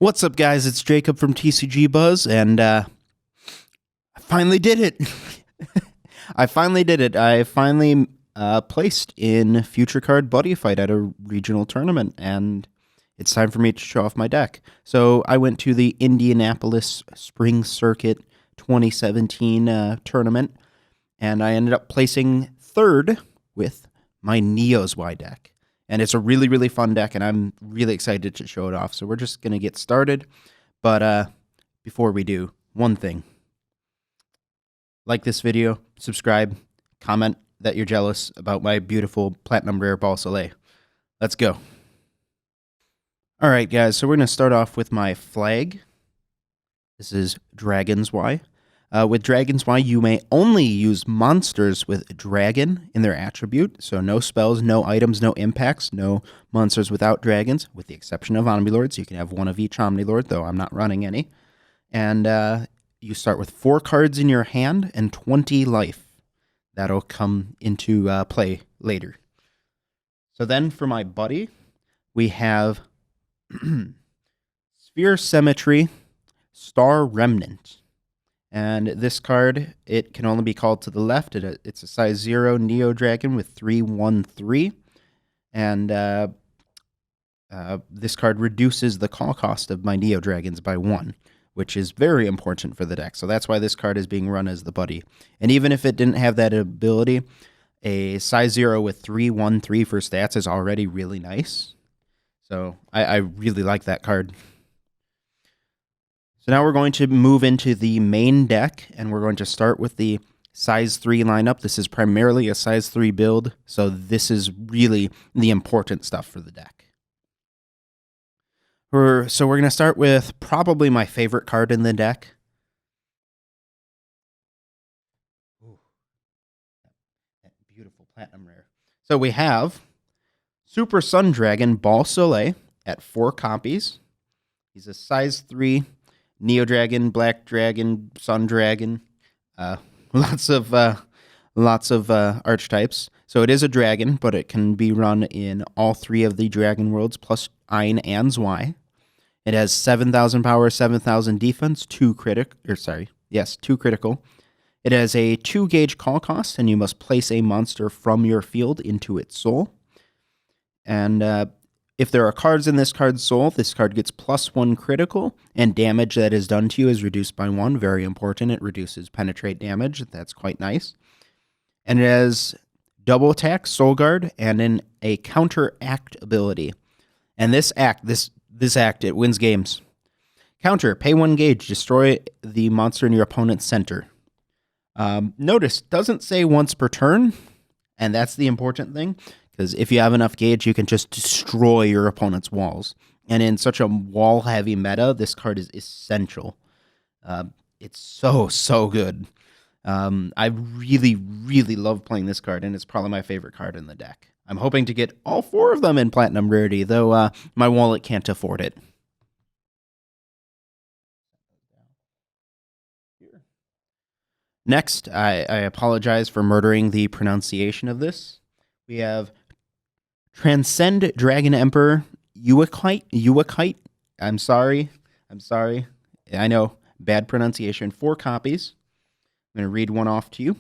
What's up, guys? It's Jacob from TCG Buzz, and I finally did it. I finally did it. I finally placed in Future Card Buddyfight at a regional tournament, and it's time for me to show off my deck. So I went to the Indianapolis Spring Circuit 2017 tournament, and I ended up placing third with my Neo Zwei deck. And it's a really, really fun deck, and I'm really excited to show it off. So we're just going to get started. But before we do, one thing. Like this video, subscribe, comment that you're jealous about my beautiful Platinum Rare Balle Soleil. Let's go. All right, guys, so we're going to start off with my flag. This is Dragons Zwei. With Dragons Zwei, you may only use monsters with dragon in their attribute. So no spells, no items, no impacts, no monsters without dragons, with the exception of Omnilords. You can have one of each Omnilord, though I'm not running any. And you start with 4 cards in your hand and 20 life. That'll come into play later. So then for my buddy, we have Sphere Cemetry, Star Remnant. And this card, it can only be called to the left. It's a size 0 Neo Dragon with 3/1/3. And this card reduces the call cost of my Neo Dragons by 1, which is very important for the deck. So that's why this card is being run as the buddy. And even if it didn't have that ability, a size 0 with 3/1/3 for stats is already really nice. So I really like that card. So now we're going to move into the main deck, and we're going to start with the size 3 lineup. This is primarily a size 3 build, so this is really the important stuff for the deck. So we're going to start with probably my favorite card in the deck. Ooh, that beautiful Platinum Rare. So we have Super Sun Dragon Balle Soleil at 4 copies. He's a size 3 Neo Dragon, Black Dragon, Sun Dragon, lots of archetypes. So it is a dragon, but it can be run in all 3 of the dragon worlds, plus Ein and Zwei. It has 7,000 power, 7,000 defense, 2 critical. It has a 2 gauge call cost, and you must place a monster from your field into its soul. And if there are cards in this card's soul, this card gets +1 critical, and damage that is done to you is reduced by 1. Very important. It reduces penetrate damage. That's quite nice. And it has double attack, soul guard, and a counteract ability. And this act, it wins games. Counter, pay 1 gauge, destroy the monster in your opponent's center. Notice, doesn't say once per turn, and that's the important thing. Because if you have enough gauge, you can just destroy your opponent's walls. And in such a wall-heavy meta, this card is essential. It's so good. I really, really love playing this card, and it's probably my favorite card in the deck. I'm hoping to get all 4 of them in Platinum Rarity, though my wallet can't afford it. Next, I apologize for murdering the pronunciation of this. We have Transcend Dragon Emperor Ewigkeit. I'm sorry. I know, bad pronunciation. 4 copies. I'm going to read one off to you.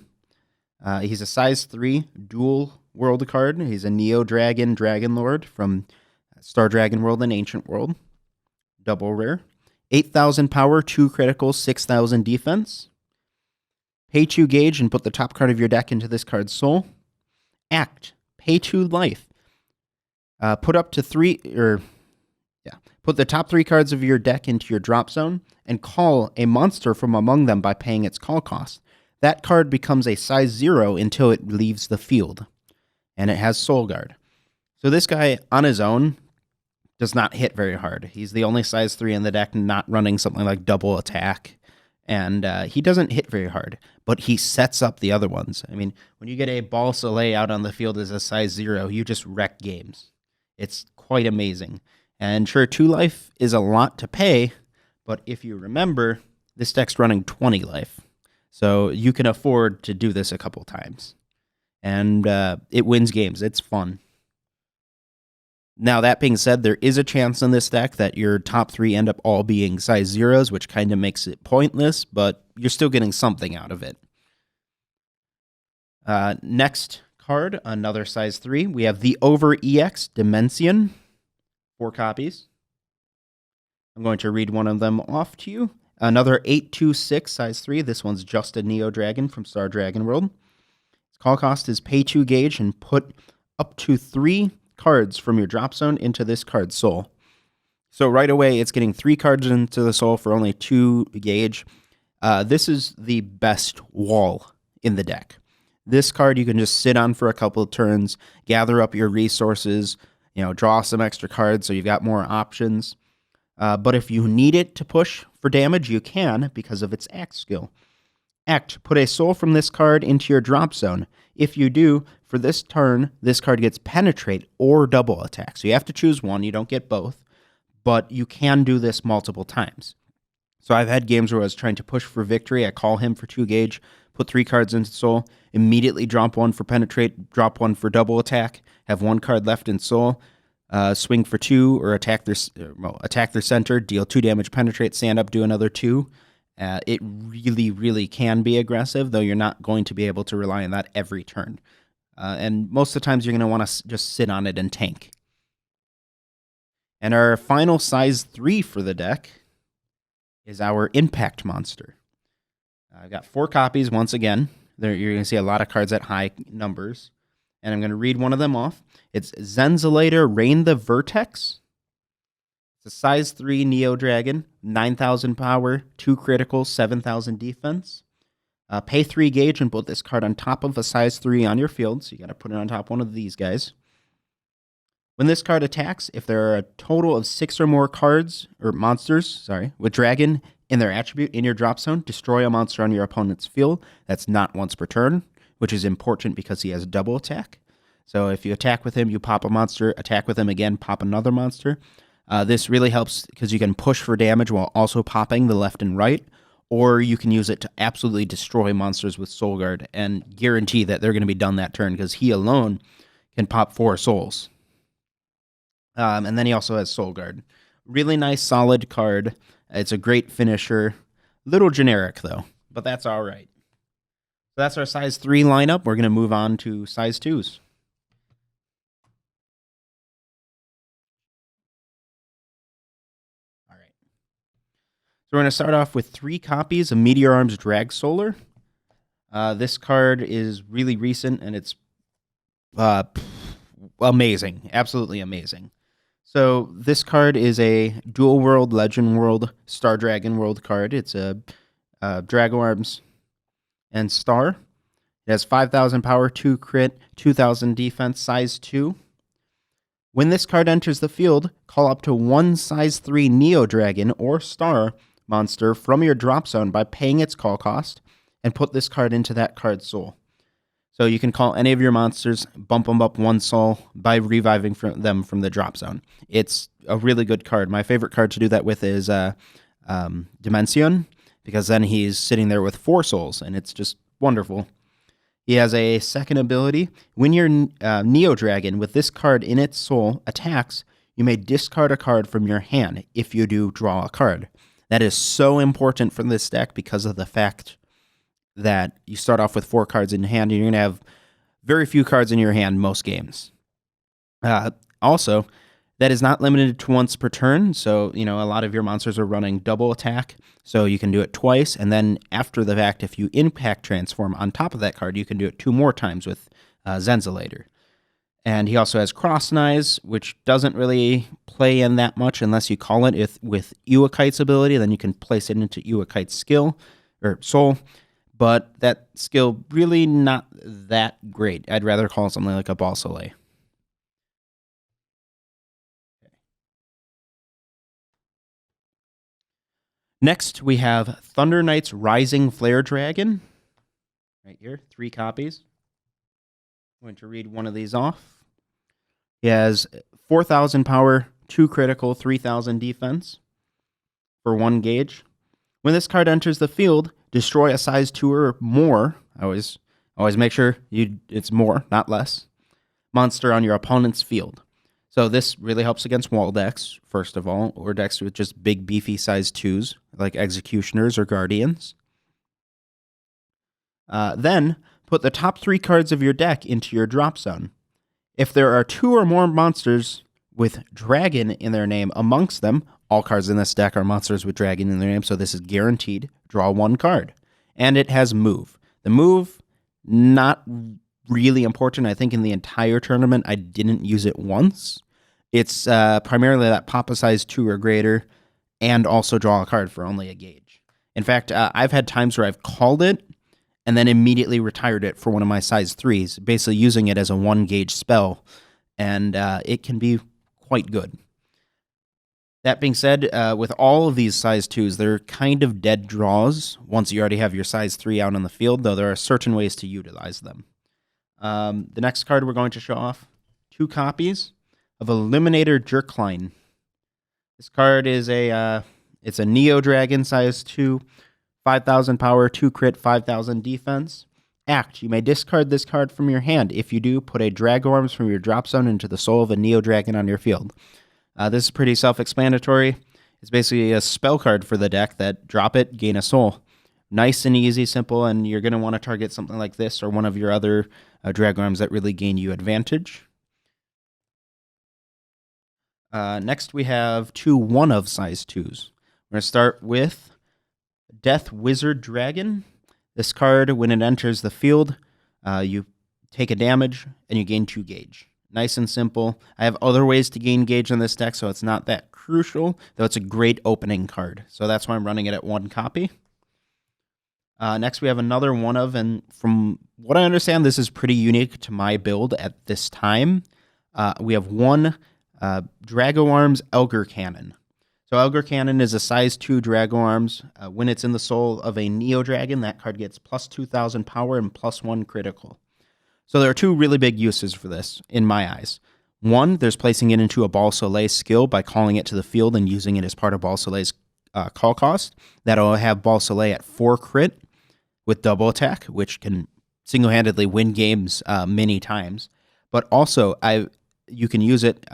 He's a size 3 dual world card. He's a Neo Dragon Dragon Lord from Star Dragon World and Ancient World. Double rare. 8,000 power, 2 critical, 6,000 defense. Pay 2 gauge and put the top card of your deck into this card's soul. Act. Pay 2 life. Put the top 3 cards of your deck into your drop zone and call a monster from among them by paying its call cost. That card becomes a size 0 until it leaves the field, and it has Soul Guard. So this guy on his own does not hit very hard. He's the only size 3 in the deck not running something like double attack, and he doesn't hit very hard, but he sets up the other ones. I mean, when you get a Balle Soleil out on the field as a size 0, you just wreck games. It's quite amazing. And sure, 2 life is a lot to pay, but if you remember, this deck's running 20 life. So you can afford to do this a couple times. And it wins games. It's fun. Now, that being said, there is a chance in this deck that your top 3 end up all being size 0s, which kind of makes it pointless, but you're still getting something out of it. Next card, another size 3. We have the Over EX Dimezion, 4 copies. I'm going to read one of them off to you. Another 826 size 3. This one's just a Neo Dragon from Star Dragon World. Its call cost is pay 2 gauge and put up to 3 cards from your drop zone into this card's soul. So right away, it's getting 3 cards into the soul for only 2 gauge. This is the best wall in the deck. This card you can just sit on for a couple of turns, gather up your resources, draw some extra cards so you've got more options. But if you need it to push for damage, you can because of its act skill. Act, put a soul from this card into your drop zone. If you do, for this turn, this card gets penetrate or double attack. So you have to choose one. You don't get both, but you can do this multiple times. So I've had games where I was trying to push for victory. I call him for 2 gauge, put 3 cards into soul, immediately drop 1 for penetrate, drop 1 for double attack, have 1 card left in soul, swing for 2 or attack their center, deal 2 damage, penetrate, stand up, do another 2. It really, really can be aggressive, though you're not going to be able to rely on that every turn. And most of the times you're going to want to just sit on it and tank. And our final size 3 for the deck is our Impact Monster. I've got 4 copies once again. You're going to see a lot of cards at high numbers. And I'm going to read one of them off. It's Zenislator Reign the Vertex. It's a size 3 Neo Dragon, 9,000 power, 2 critical, 7,000 defense. Pay 3 gauge and put this card on top of a size 3 on your field. So you got to put it on top of one of these guys. When this card attacks, if there are a total of 6 or more cards, or monsters, with dragon in their attribute in your drop zone, destroy a monster on your opponent's field. That's not once per turn, which is important because he has double attack. So if you attack with him, you pop a monster, attack with him again, pop another monster. This really helps because you can push for damage while also popping the left and right, or you can use it to absolutely destroy monsters with Soul Guard and guarantee that they're going to be done that turn because he alone can pop 4 souls. And then he also has Soul Guard. Really nice, solid card. It's a great finisher. Little generic, though, but that's all right. So that's our size 3 lineup. We're going to move on to size 2s. All right. So we're going to start off with 3 copies of Meteorarms Dragosolar. This card is really recent, and it's amazing. Absolutely amazing. So this card is a Dual World, Legend World, Star Dragon World card. It's a Dragoarms and Star. It has 5,000 power, 2 crit, 2,000 defense, size 2. When this card enters the field, call up to 1 size 3 Neo Dragon or Star monster from your drop zone by paying its call cost and put this card into that card's soul. So you can call any of your monsters, bump them up 1 soul by reviving them from the drop zone. It's a really good card. My favorite card to do that with is Dimezion, because then he's sitting there with 4 souls, and it's just wonderful. He has a second ability. When your Neo Dragon with this card in its soul attacks, you may discard a card from your hand. If you do, draw a card. That is so important for this deck because of the fact that you start off with 4 cards in hand, and you're going to have very few cards in your hand most games. Also, that is not limited to once per turn, so a lot of your monsters are running double attack, so you can do it twice, and then after the fact, if you impact transform on top of that card, you can do it 2 more times with Zenislator. And he also has Cross Knives, which doesn't really play in that much unless you call it with Ewigkite's ability, then you can place it into Ewigkite's skill, or soul. But that skill really not that great. I'd rather call it something like a Balle Soleil. Okay. Next, we have Thunder Knight's Rising Flare Dragon. Right here, 3 copies. I'm going to read one of these off. He has 4,000 power, 2 critical, 3,000 defense for 1 gauge. When this card enters the field, destroy a size 2 or more. I always make sure it's more, not less. Monster on your opponent's field. So this really helps against wall decks, first of all, or decks with just big, beefy size 2s, like Executioners or Guardians. Then, put the top 3 cards of your deck into your drop zone. If there are 2 or more monsters with dragon in their name amongst them, all cards in this deck are monsters with dragon in their name, so this is guaranteed. Draw 1 card. And it has move. The move, not really important. I think in the entire tournament, I didn't use it once. It's primarily that pop a size 2 or greater, and also draw a card for only a gauge. In fact, I've had times where I've called it, and then immediately retired it for one of my size 3s, basically using it as a 1-gauge spell, and it can be quite good. That being said, with all of these size 2s, they're kind of dead draws once you already have your size 3 out on the field, though there are certain ways to utilize them. The next card we're going to show off, 2 copies of Eliminator Jarkline. This card is it's a Neo Dragon size 2, 5,000 power, 2 crit, 5,000 defense. Act. You may discard this card from your hand. If you do, put a Dragoarms from your drop zone into the soul of a Neo Dragon on your field. This is pretty self-explanatory. It's basically a spell card for the deck that drop it, gain a soul. Nice and easy, simple, and you're going to want to target something like this or one of your other Dragoarms that really gain you advantage. Next, we have 2 1-of size 2s. We're going to start with Death Wizard Dragon. This card, when it enters the field, you take a damage and you gain 2 gauge. Nice and simple. I have other ways to gain gauge on this deck, so it's not that crucial, though it's a great opening card. So that's why I'm running it at 1 copy. Next, we have another 1-of, and from what I understand, this is pretty unique to my build at this time. We have 1 Dragoarms Elgar Cannon. So Elgar Cannon is a size 2 Dragoarms. When it's in the soul of a Neo Dragon, that card gets plus 2,000 power and plus 1 critical. So there are 2 really big uses for this, in my eyes. 1, there's placing it into a Balle Soleil skill by calling it to the field and using it as part of Balle Soleil's call cost. That'll have Balle Soleil at 4 crit with double attack, which can single-handedly win games many times. But also, you can use it,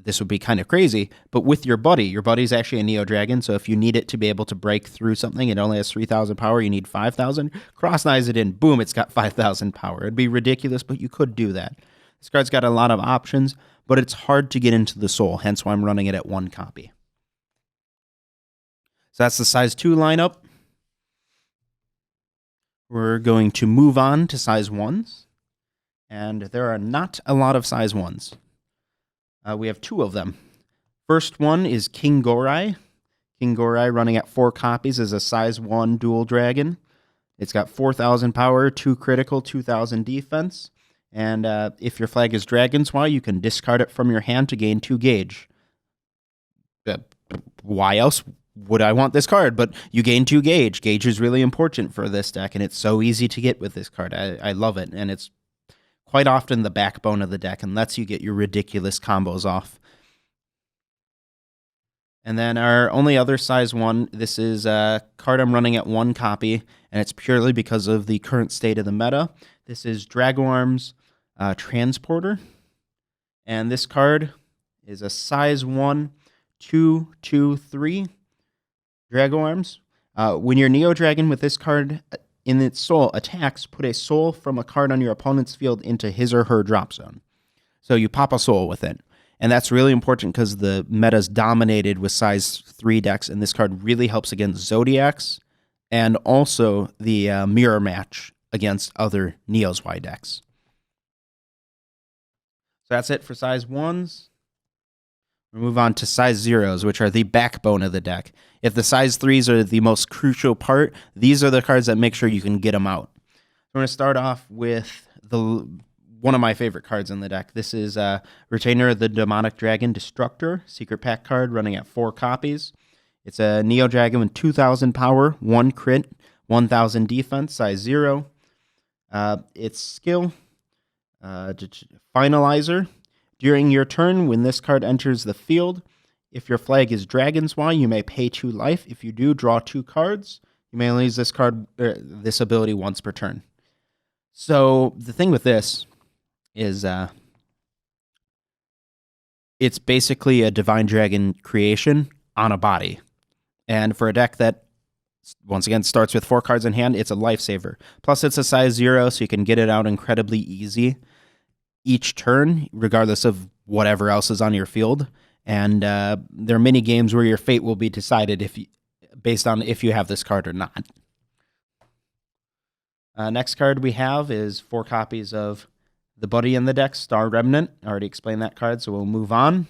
this would be kind of crazy, but with your buddy. Your buddy's actually a Neo Dragon, so if you need it to be able to break through something, it only has 3,000 power, you need 5,000. Cross-knives it in, boom, it's got 5,000 power. It'd be ridiculous, but you could do that. This card's got a lot of options, but it's hard to get into the soul, hence why I'm running it at 1 copy. So that's the size 2 lineup. We're going to move on to size 1s, and there are not a lot of size 1s. We have 2 of them. First one is King Gorai. King Gorai, running at 4 copies, is a size 1 dual dragon. It's got 4,000 power, 2 critical, 2,000 defense. And if your flag is Dragons Zwei, you can discard it from your hand to gain 2 gauge. Why else would I want this card? But you gain 2 gauge. Gauge is really important for this deck, and it's so easy to get with this card. I love it, and it's quite often the backbone of the deck and lets you get your ridiculous combos off. And then our only other size 1, this is a card I'm running at 1 copy, and it's purely because of the current state of the meta. This is Dragoarms Transporter, and this card is a size 1, 2, 2, 3 Dragoarms. When your Neo Dragon with this card in its soul attacks, put a soul from a card on your opponent's field into his or her drop zone. So you pop a soul with it. And that's really important because the meta's dominated with size 3 decks, and this card really helps against Zodiacs and also the mirror match against other Neo Zwei decks. So that's it for size 1s. We'll move on to size 0s, which are the backbone of the deck. If the size 3s are the most crucial part, these are the cards that make sure you can get them out. We're going to start off with one of my favorite cards in the deck. This is Rwtainer, the Demonic Dragon Destructor, secret pack card running at 4 copies. It's a Neo Dragon with 2,000 power, 1 crit, 1,000 defense, size 0. Its skill, Finalizer. During your turn, when this card enters the field, if your flag is Dragons Zwei, you may pay 2 life. If you do, draw 2 cards. You may only use this ability once per turn. So the thing with this is it's basically a Divine Dragon creation on a body. And for a deck that, once again, starts with 4 cards in hand, it's a lifesaver. Plus, it's a size 0, so you can get it out incredibly easy each turn, regardless of whatever else is on your field. And there are many games where your fate will be decided based on if you have this card or not. Next card we have is 4 copies of the Buddy in the deck, Star Remnant. I already explained that card, so we'll move on.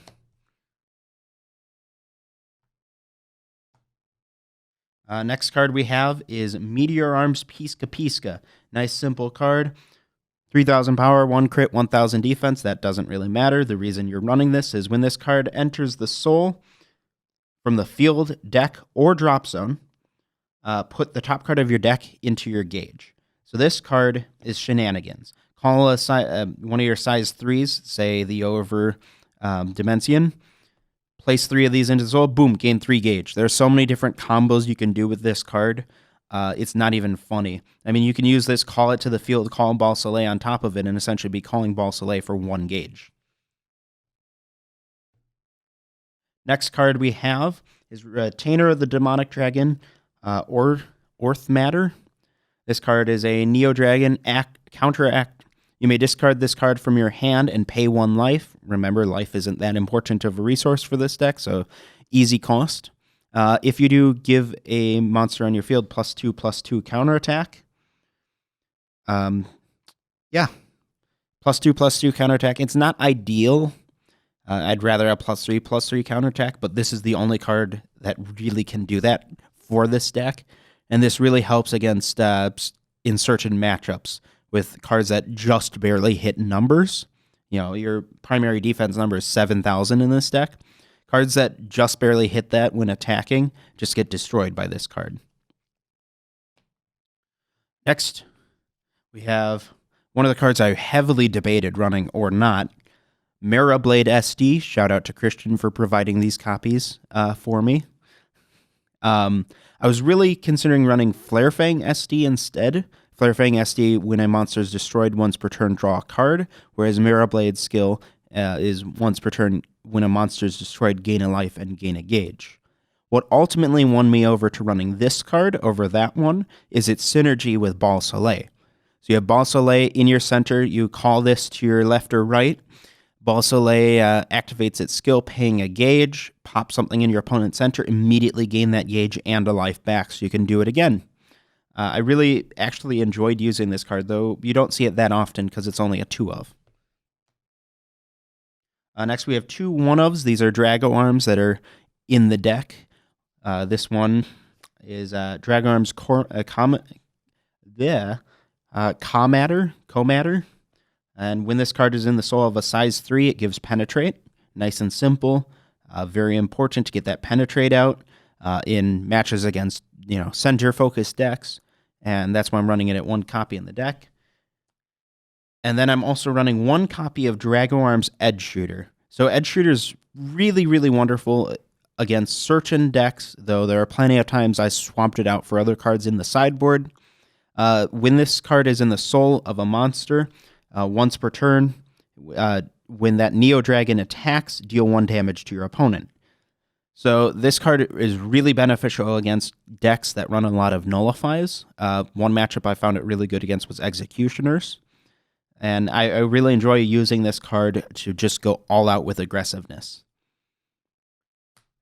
Next card we have is Meteorarms Pisca. Nice, simple card. 3,000 power, 1 crit, 1,000 defense. That doesn't really matter. The reason you're running this is when this card enters the soul from the field, deck, or drop zone, put the top card of your deck into your gauge. So this card is shenanigans. Call one of your size 3s, say the Over Dimezion. Place 3 of these into the soul, boom, gain 3 gauge. There's so many different combos you can do with this card. It's not even funny. I mean, you can use this, call it to the field, call Balle Soleil on top of it, and essentially be calling Balle Soleil for 1 gauge. Next card we have is Rwtainer of the Demonic Dragon, Ortimatter. This card is a Neo Dragon counteract. You may discard this card from your hand and pay 1 life. Remember, life isn't that important of a resource for this deck, so easy cost. If you do, give a monster on your field +2/+2 counterattack. Yeah. +2/+2 counterattack. It's not ideal. I'd rather a +3/+3 counterattack, but this is the only card that really can do that for this deck. And this really helps against in certain matchups with cards that just barely hit numbers. You know, your primary defense number is 7,000 in this deck. Cards that just barely hit that when attacking just get destroyed by this card. Next, we have one of the cards I heavily debated running or not, Merablade SD. Shout out to Christian for providing these copies for me. I was really considering running Flarefang SD instead. Flarefang SD, when a monster is destroyed once per turn, draw a card, whereas Merablade's skill is once per turn, when a monster is destroyed, gain a life and gain a gauge. What ultimately won me over to running this card over that one is its synergy with Balle Soleil. So you have Balle Soleil in your center, you call this to your left or right. Balle Soleil activates its skill, paying a gauge, pop something in your opponent's center, immediately gain that gauge and a life back so you can do it again. I really actually enjoyed using this card, though you don't see it that often because it's only a 2-of. Next, we have 2 1-ofs. These are Dragoarms that are in the deck. This one is Dragoarms Comatter. And when this card is in the soul of a size 3, it gives Penetrate. Nice and simple. Very important to get that Penetrate out in matches against center-focused decks. And that's why I'm running it at 1 copy in the deck. And then I'm also running 1 copy of Dragoarms Edge Shooter. So Edge Shooter is really, really wonderful against certain decks, though there are plenty of times I swapped it out for other cards in the sideboard. When this card is in the soul of a monster, once per turn, when that Neo Dragon attacks, deal 1 damage to your opponent. So this card is really beneficial against decks that run a lot of nullifies. One matchup I found it really good against was Executioners. And I really enjoy using this card to just go all out with aggressiveness.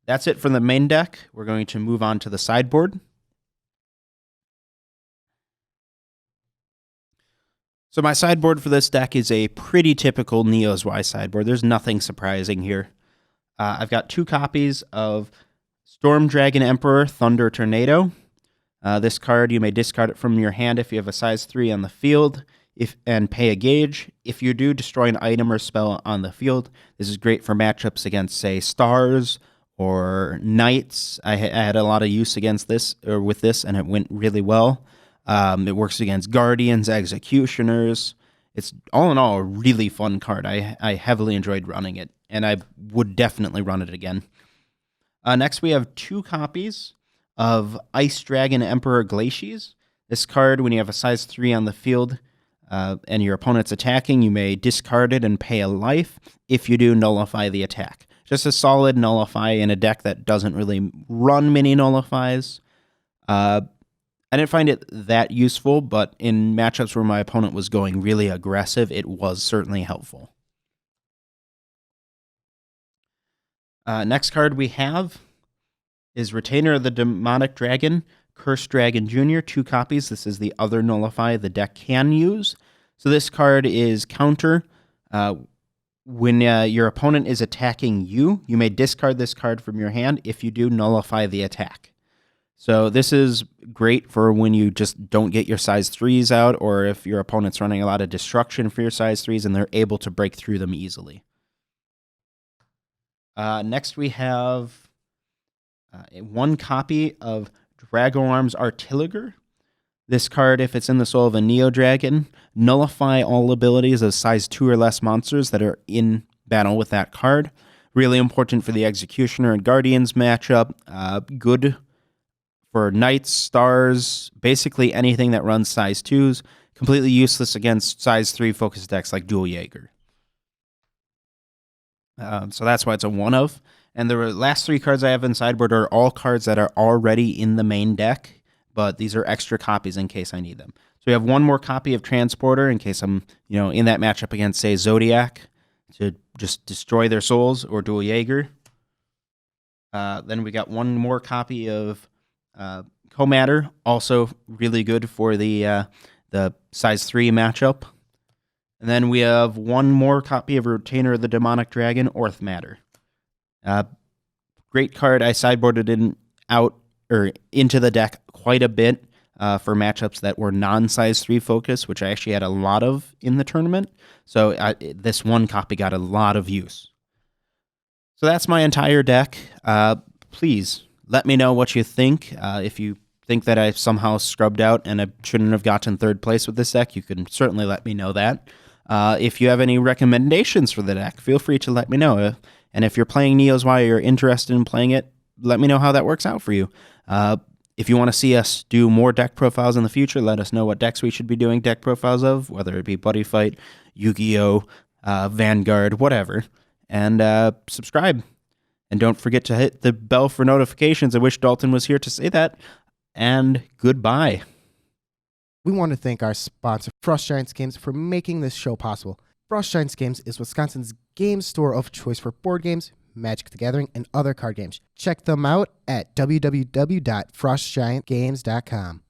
That's it for the main deck. We're going to move on to the sideboard. So my sideboard for this deck is a pretty typical Neo Zwei sideboard. There's nothing surprising here. I've got 2 copies of Storm Dragon Emperor Thunder Tornado. This card, you may discard it from your hand if you have a size 3 on the field and pay a gauge. If you do, destroy an item or spell on the field. This is great for matchups against, say, Stars or Knights. I had a lot of use against this or with this, and it went really well. It works against Guardians, Executioners. It's all in all a really fun card. I heavily enjoyed running it, and I would definitely run it again. Next, we have 2 copies of Ice Dragon Emperor Glacies. This card, when you have a size 3 on the field, and your opponent's attacking, you may discard it and pay a life. If you do, nullify the attack. Just a solid nullify in a deck that doesn't really run many nullifies. I didn't find it that useful, but in matchups where my opponent was going really aggressive, it was certainly helpful. Next card we have is Rwtainer of the Demonic Dragon, Cursed Dragon Jr., 2 copies. This is the other nullify the deck can use. So this card is counter. When your opponent is attacking you, you may discard this card from your hand. If you do, nullify the attack. So this is great for when you just don't get your size 3s out, or if your opponent's running a lot of destruction for your size 3s and they're able to break through them easily. Next we have 1 copy of Dragoarms Artillegar. This card, if it's in the soul of a Neo Dragon, nullify all abilities of size 2 or less monsters that are in battle with that card. Really important for the Executioner and Guardians matchup. Good for Knights, Stars, basically anything that runs size 2s. Completely useless against size 3 focus decks like Dual Jaeger. So that's why it's a 1 of. And the last 3 cards I have in sideboard are all cards that are already in the main deck, but these are extra copies in case I need them. So we have 1 more copy of Transporter in case I'm, in that matchup against, say, Zodiac to just destroy their souls, or Dual Jaeger. Then we got 1 more copy of Comatter, also really good for the size 3 matchup. And then we have 1 more copy of Rwtainer of the Demonic Dragon, Ortimatter. Great card. I sideboarded into the deck quite a bit for matchups that were non-size 3 focus, which I actually had a lot of in the tournament. So this 1 copy got a lot of use. So that's my entire deck. Please let me know what you think. If you think that I somehow scrubbed out and I shouldn't have gotten 3rd place with this deck, you can certainly let me know that. If you have any recommendations for the deck, feel free to let me know. And if you're playing Neo Zwei or you're interested in playing it, let me know how that works out for you. If you want to see us do more deck profiles in the future, let us know what decks we should be doing deck profiles of, whether it be Buddyfight, Yu-Gi-Oh!, Vanguard, whatever. And subscribe. And don't forget to hit the bell for notifications. I wish Dalton was here to say that. And goodbye. We want to thank our sponsor, Frost Giants Games, for making this show possible. Frost Giants Games is Wisconsin's game store of choice for board games, Magic the Gathering, and other card games. Check them out at www.frostgiantgames.com.